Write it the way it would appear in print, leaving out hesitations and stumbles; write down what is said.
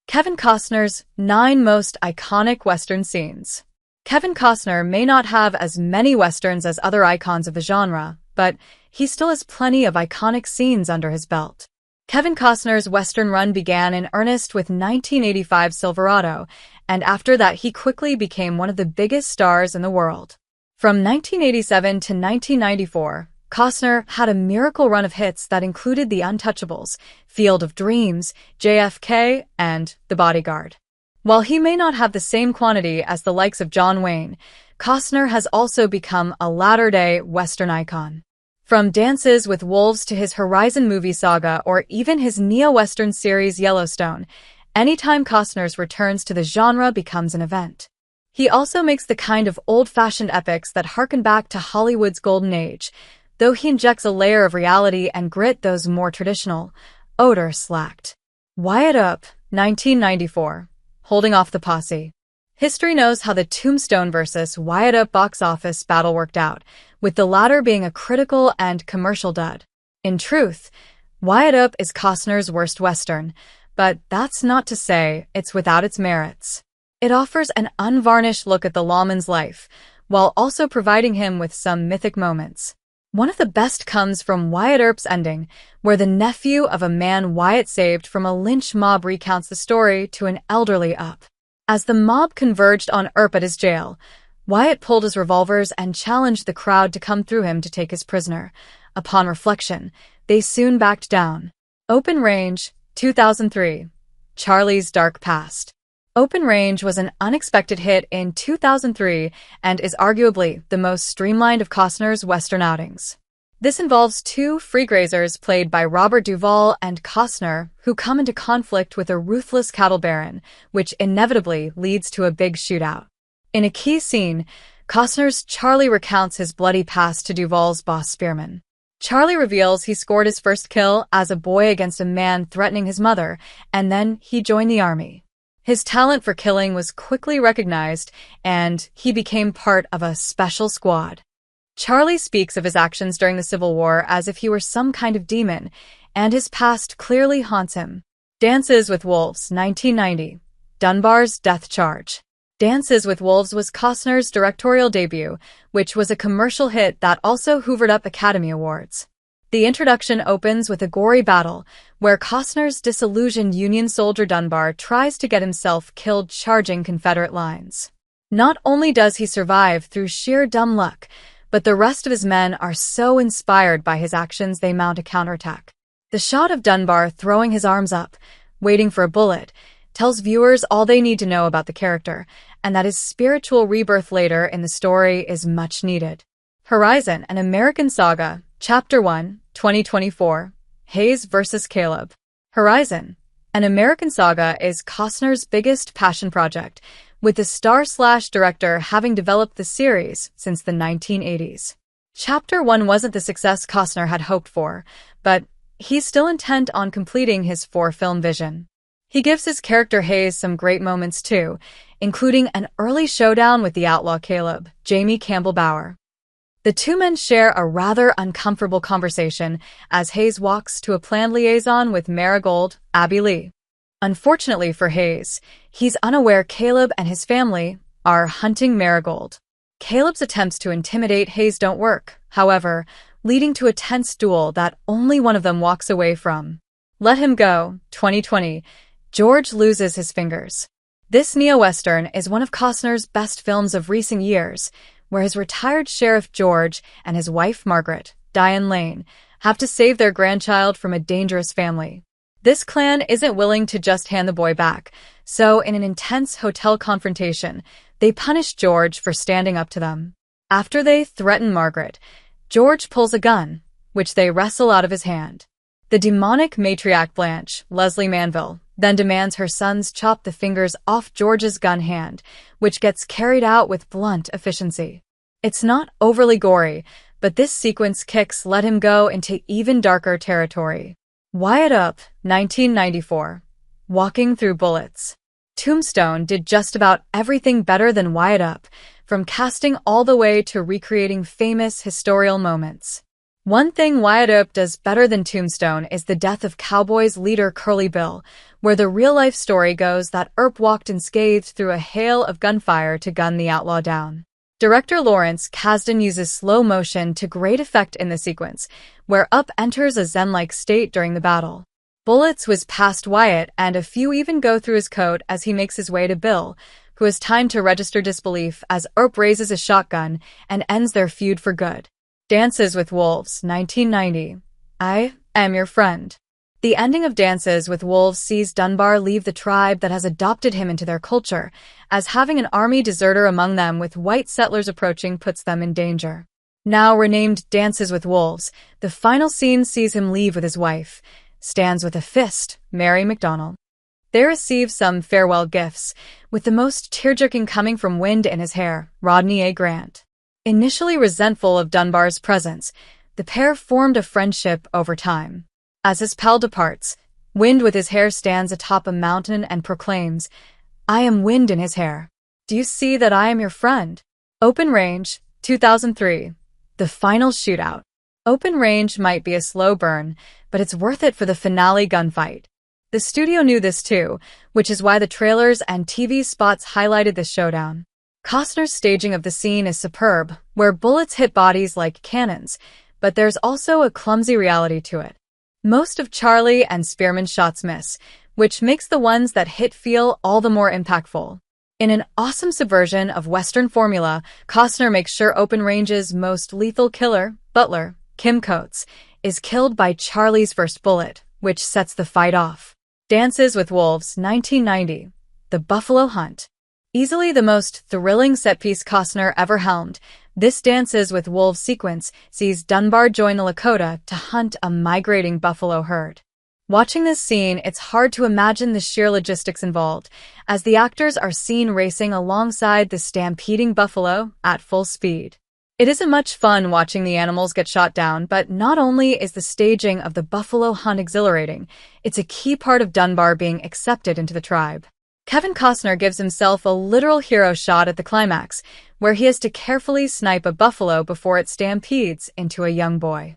Kevin Costner's 9 most iconic Western scenes. Kevin Costner may not have as many Westerns as other icons of the genre, but he still has plenty of iconic scenes under his belt. Kevin Costner's Western run began in earnest with 1985's Silverado, and after that he quickly became one of the biggest stars in the world. From 1987 to 1994, Costner had a miracle run of hits that included The Untouchables, Field of Dreams, JFK, and The Bodyguard. While he may not have the same quantity as the likes of John Wayne, Costner has also become a latter-day Western icon. From Dances with Wolves to his Horizon movie saga or even his neo-Western series Yellowstone, anytime Costner returns to the genre becomes an event. He also makes the kind of old-fashioned epics that harken back to Hollywood's golden age, though he injects a layer of reality and grit those more traditional, odor-slacked. Wyatt Earp, 1994. Holding off the Posse. History knows how the Tombstone vs. Wyatt Earp box office battle worked out, with the latter being a critical and commercial dud. In truth, Wyatt Earp is Costner's worst Western, but that's not to say it's without its merits. It offers an unvarnished look at the lawman's life, while also providing him with some mythic moments. One of the best comes from Wyatt Earp's ending, where the nephew of a man Wyatt saved from a lynch mob recounts the story to an elderly Earp. As the mob converged on Earp at his jail, Wyatt pulled his revolvers and challenged the crowd to come through him to take his prisoner. Upon reflection, they soon backed down. Open Range, 2003. Charley's Dark Past. Open Range was an unexpected hit in 2003 and is arguably the most streamlined of Costner's Western outings. This involves two freegrazers played by Robert Duvall and Costner who come into conflict with a ruthless cattle baron, which inevitably leads to a big shootout. In a key scene, Costner's Charley recounts his bloody past to Duvall's boss Spearman. Charley reveals he scored his first kill as a boy against a man threatening his mother, and then he joined the army. His talent for killing was quickly recognized, and he became part of a special squad. Charley speaks of his actions during the Civil War as if he were some kind of demon, and his past clearly haunts him. Dances with Wolves, 1990. Dunbar's Death Charge. Dances with Wolves was Costner's directorial debut, which was a commercial hit that also hoovered up Academy Awards. The introduction opens with a gory battle, where Costner's disillusioned Union soldier Dunbar tries to get himself killed charging Confederate lines. Not only does he survive through sheer dumb luck, but the rest of his men are so inspired by his actions they mount a counterattack. The shot of Dunbar throwing his arms up, waiting for a bullet, tells viewers all they need to know about the character, and that his spiritual rebirth later in the story is much needed. Horizon, an American Saga, Chapter 1, 2024, Hayes vs. Caleb. Horizon, an American Saga is Costner's biggest passion project, with the star-slash-director having developed the series since the 1980s. Chapter 1 wasn't the success Costner had hoped for, but he's still intent on completing his 4-film vision. He gives his character Hayes some great moments too, including an early showdown with the outlaw Caleb, Jamie Campbell Bower. The two men share a rather uncomfortable conversation as Hayes walks to a planned liaison with Marigold, Abby Lee. Unfortunately for Hayes, he's unaware Caleb and his family are hunting Marigold. Caleb's attempts to intimidate Hayes don't work, however, leading to a tense duel that only one of them walks away from. Let Him Go, 2020. George loses his fingers. This neo-western is one of Costner's best films of recent years, where his retired Sheriff George and his wife Margaret, Diane Lane, have to save their grandchild from a dangerous family. This clan isn't willing to just hand the boy back, so in an intense hotel confrontation, they punish George for standing up to them. After they threaten Margaret, George pulls a gun, which they wrestle out of his hand. The demonic matriarch Blanche, Leslie Manville, then demands her sons chop the fingers off George's gun hand, which gets carried out with blunt efficiency. It's not overly gory, but this sequence kicks Let Him Go into even darker territory. Wyatt Earp, 1994. Walking Through Bullets. Tombstone did just about everything better than Wyatt Earp, from casting all the way to recreating famous historical moments. One thing Wyatt Earp does better than Tombstone is the death of Cowboys leader Curly Bill, where the real-life story goes that Earp walked unscathed through a hail of gunfire to gun the outlaw down. Director Lawrence Kasdan uses slow motion to great effect in the sequence, where Earp enters a zen-like state during the battle. Bullets whiz past Wyatt, and a few even go through his coat as he makes his way to Bill, who has time to register disbelief as Earp raises a shotgun and ends their feud for good. Dances with Wolves, 1990. I am your friend. The ending of Dances with Wolves sees Dunbar leave the tribe that has adopted him into their culture, as having an army deserter among them with white settlers approaching puts them in danger. Now renamed Dances with Wolves, the final scene sees him leave with his wife, stands with a fist, Mary MacDonald. They receive some farewell gifts, with the most tear-jerking coming from Wind in his hair, Rodney A. Grant. Initially resentful of Dunbar's presence, the pair formed a friendship over time. As his pal departs, Wind with his hair stands atop a mountain and proclaims, "I am Wind in his hair. Do you see that I am your friend?" Open Range, 2003. The final shootout. Open Range might be a slow burn, but it's worth it for the finale gunfight. The studio knew this too, which is why the trailers and TV spots highlighted the showdown. Costner's staging of the scene is superb, where bullets hit bodies like cannons, but there's also a clumsy reality to it. Most of Charley and Spearman's shots miss, which makes the ones that hit feel all the more impactful. In an awesome subversion of Western formula, Costner makes sure Open Range's most lethal killer, Butler, Kim Coates, is killed by Charley's first bullet, which sets the fight off. Dances with Wolves, 1990. The Buffalo Hunt. Easily the most thrilling set-piece Costner ever helmed, this Dances with Wolves sequence sees Dunbar join the Lakota to hunt a migrating buffalo herd. Watching this scene, it's hard to imagine the sheer logistics involved, as the actors are seen racing alongside the stampeding buffalo at full speed. It isn't much fun watching the animals get shot down, but not only is the staging of the buffalo hunt exhilarating, it's a key part of Dunbar being accepted into the tribe. Kevin Costner gives himself a literal hero shot at the climax, where he has to carefully snipe a buffalo before it stampedes into a young boy.